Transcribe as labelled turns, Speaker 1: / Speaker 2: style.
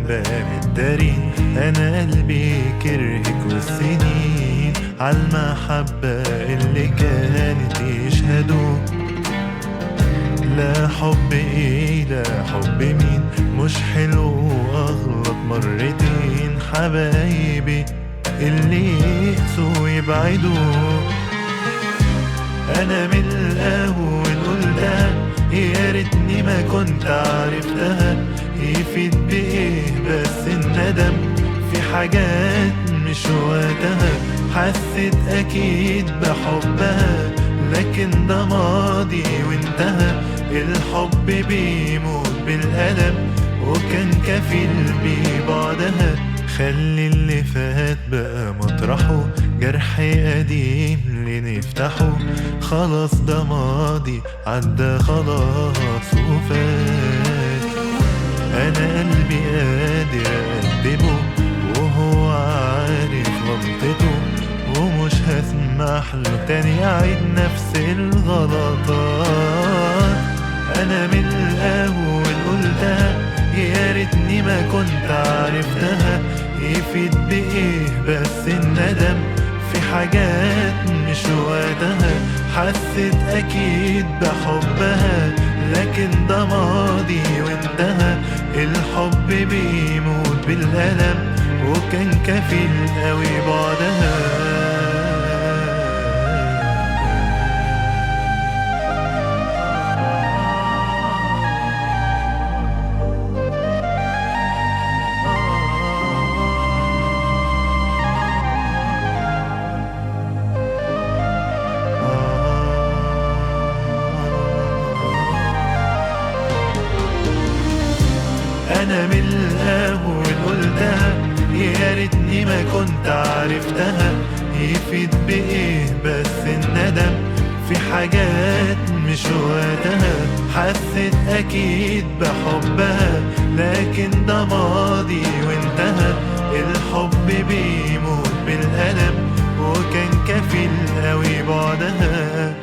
Speaker 1: باب الدارين. انا قلبي كرهك والسنين عالمحبة اللي كانت يشهدوا. لا حب ايه لا حب مين، مش حلو واغلط مرتين. حبايبي اللي يقسوا يبعدوا. انا من الاول قلتها يا ريتني ما كنت عرفتها. يفيد بايه بس الندم في حاجات مش وقتها. حسيت اكيد بحبها لكن ده ماضي وانتهى. الحب بيموت بالألم وكان كفيل ببعدها. خلي اللي فات بقى مطرحه، جرح قديم لنفتحه. خلاص ده ماضي عدى خلاص وفات. انا قلبي قادر اقدمه وهو عارف غلطته، ومش هسمح له تاني يعيد نفس الغلطات. انا من الاول قلتها يا ريتني ما كنت عرفتها. يفيد بايه بس الندم في حاجات مش وقتها. حسيت اكيد بحبها لكن ده ماضي وانتهى. الحب بيموت بالألم وكان كفيل قوي بعدها. انا من الاول قلتها يا ريتني ما كنت عرفتها. يفيد بايه بس الندم في حاجات مش وقتها. حسيت اكيد بحبها لكن ده ماضي وانتهى. الحب بيموت بالألم وكان كفيل قوي بعدها.